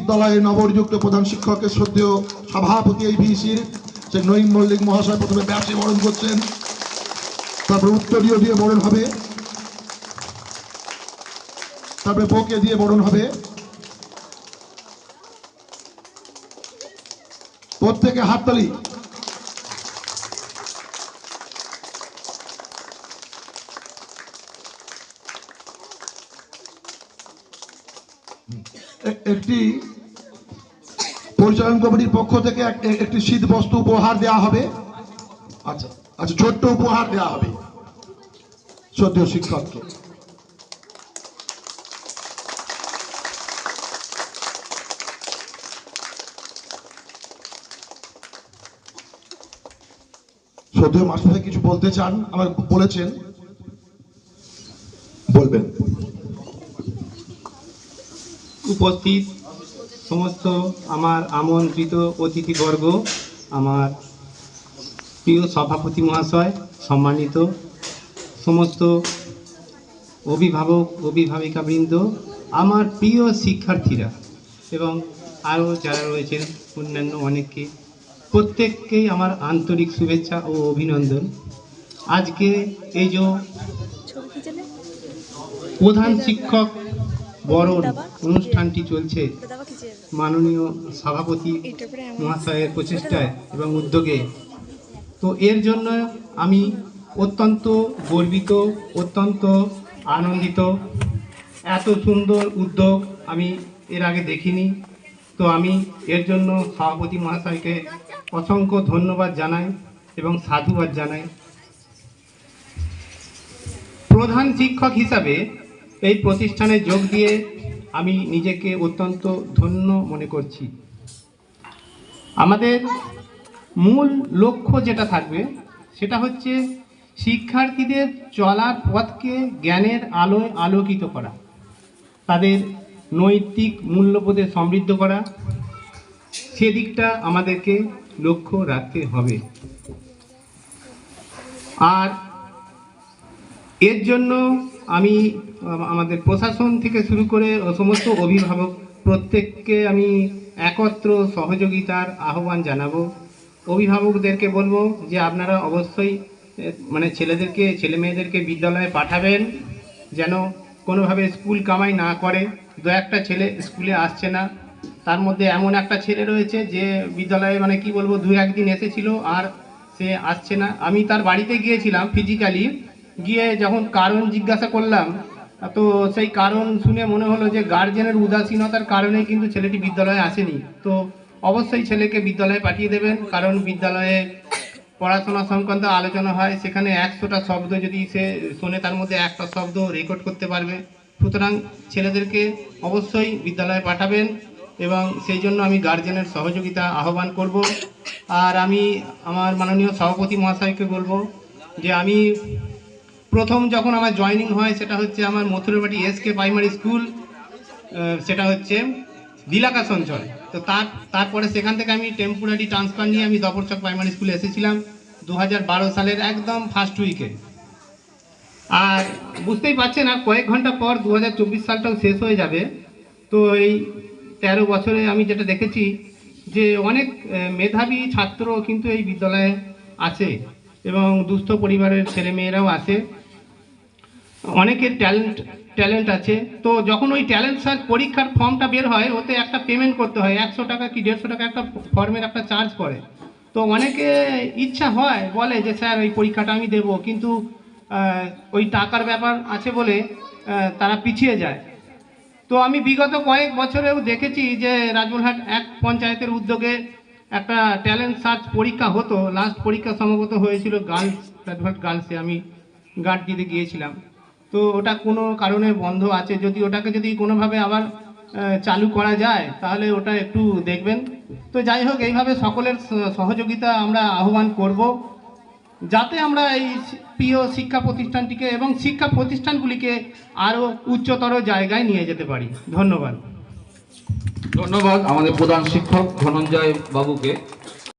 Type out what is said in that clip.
বিদ্যালয়ের নবনিযুক্ত প্রধান শিক্ষকের শ্রদ্ধেয় সভাপতি এই ভিসির সে নঈম মল্লিক মহাশয় প্রথমে ব্যাচে বরণ করছেন, তারপরে উত্তরীয় দিয়ে বরণ হবে, তারপরে বোকে দিয়ে বরণ হবে। প্রত্যেকে হাততালি। একটি পরিচালন কমিটির পক্ষ থেকে একটি শীত বস্ত্র উপহার দেওয়া হবে। আচ্ছা আচ্ছা, ছোট্ট উপহার দেওয়া হবে শ্রদ্ধেয় শিক্ষককে। শ্রদ্ধেয় মাস্টার কিছু বলতে চান, আমার বলেছেন, বলবেন। উপস্থিত সমস্ত আমার আমন্ত্রিত অতিথিবর্গ, আমার প্রিয় সভাপতি মহাশয়, সম্মানিত সমস্ত অভিভাবক অভিভাবিকাবৃন্দ, আমার প্রিয় শিক্ষার্থীরা এবং আরও যারা রয়েছেন অন্যান্য অনেককে, প্রত্যেককেই আমার আন্তরিক শুভেচ্ছা ও অভিনন্দন। আজকে এই যে প্রধান শিক্ষক বরণ অনুষ্ঠানটি চলছে মাননীয় সভাপতি মহাশয়ের প্রচেষ্টায় এবং উদ্যোগে, তো এর জন্য আমি অত্যন্ত গর্বিত, অত্যন্ত আনন্দিত। এত সুন্দর উদ্যোগ আমি এর আগে দেখিনি। তো আমি এর জন্য সভাপতি মহাশয়কে অসংখ্য ধন্যবাদ জানাই এবং সাধুবাদ জানাই। প্রধান শিক্ষক হিসাবে এই প্রতিষ্ঠানে যোগ দিয়ে আমি নিজেকে অত্যন্ত ধন্য মনে করছি। আমাদের মূল লক্ষ্য যেটা থাকবে সেটা হচ্ছে শিক্ষার্থীদের চলার পথকে জ্ঞানের আলোয় আলোকিত করা, তাদের নৈতিক মূল্যবোধে সমৃদ্ধ করা, সেদিকটা আমাদেরকে লক্ষ্য রাখতে হবে। আর এর জন্য আমি আমাদের প্রশাসন থেকে শুরু করে সমস্ত অভিভাবক প্রত্যেককে আমি একত্র সহযোগিতার আহ্বান জানাবো। অভিভাবকদেরকে বলবো যে আপনারা অবশ্যই ছেলে মেয়েদেরকে বিদ্যালয়ে পাঠাবেন, যেন কোনোভাবে স্কুল কামাই না করে। দু একটা ছেলে স্কুলে আসছে না, তার মধ্যে এমন একটা ছেলে রয়েছে যে বিদ্যালয়ে কি বলবো 2-1 দিন এসেছিল আর সে আসছে না। আমি তার বাড়িতে গিয়েছিলাম ফিজিক্যালি, গিয়ে যখন কারণ জিজ্ঞাসা করলাম, তো সেই কারণ শুনে মনে হলো যে গার্জেনের উদাসীনতার কারণে কিন্তু ছেলেটি বিদ্যালয়ে আসেনি। তো অবশ্যই ছেলেকে বিদ্যালয়ে পাঠিয়ে দেবেন, কারণ বিদ্যালয়ে পড়াশোনা সংক্রান্ত আলোচনা হয়, সেখানে 100টা শব্দ যদি সে শোনে তার মধ্যে একটা শব্দ রেকর্ড করতে পারবে। সুতরাং ছেলেদেরকে অবশ্যই বিদ্যালয়ে পাঠাবেন এবং সেই জন্য আমি গার্জেনের সহযোগিতা আহ্বান করব। আর আমি আমার মাননীয় সভাপতি মহাশয়কে বলবো যে আমি প্রথম যখন আমার জয়েনিং হয় সেটা হচ্ছে আমার মথুরাবাটি SK প্রাইমারি স্কুল, সেটা হচ্ছে দিলাকাশ অঞ্চল। তো তারপরে সেখান থেকে আমি টেম্পোরারি ট্রান্সফার নিয়ে আমি দপরচক প্রাইমারি স্কুলে এসেছিলাম 2012 সালের একদম ফার্স্ট উইকে। আর বুঝতেই পারছেন আর কয়েক ঘন্টা পর 2024 সালটাও শেষ হয়ে যাবে। তো এই 13 বছরে আমি যেটা দেখেছি যে অনেক মেধাবী ছাত্র কিন্তু এই বিদ্যালয়ে আছে এবং দুস্থ পরিবারের ছেলে মেয়েরাও আছে, অনেকের ট্যালেন্ট আছে। তো যখন ওই ট্যালেন্ট সার্চ পরীক্ষার ফর্মটা বের হয়, ওতে একটা পেমেন্ট করতে হয়, 100 টাকা কি 150 টাকা একটা ফর্মের একটা চার্জ পড়ে। তো অনেকে ইচ্ছা হয়, বলে যে স্যার ওই পরীক্ষাটা আমি দেব, কিন্তু ওই টাকার ব্যাপার আছে বলে তারা পিছিয়ে যায়। তো আমি বিগত কয়েক বছরেও দেখেছি যে রাজমহলহাট 1 পঞ্চায়েতের উদ্যোগে একটা ট্যালেন্ট সার্চ পরীক্ষা হতো। লাস্ট পরীক্ষা সম্ভবত হয়েছিল গার্লসে, আমি গার্ড দিতে গিয়েছিলাম। তো ওটা কোনো কারণে বন্ধ আছে, ওটাকে যদি কোনোভাবে আবার চালু করা যায় তাহলে ওটা একটু দেখবেন। তো যাই হোক, এইভাবে সকলের সহযোগিতা আমরা আহ্বান করব, যাতে আমরা এই প্রিয় শিক্ষা প্রতিষ্ঠানটিকে এবং শিক্ষা প্রতিষ্ঠানগুলিকে আরও উচ্চতর জায়গায় নিয়ে যেতে পারি। ধন্যবাদ। ধন্যবাদ আমাদের প্রধান শিক্ষক ধনঞ্জয় বাবুকে।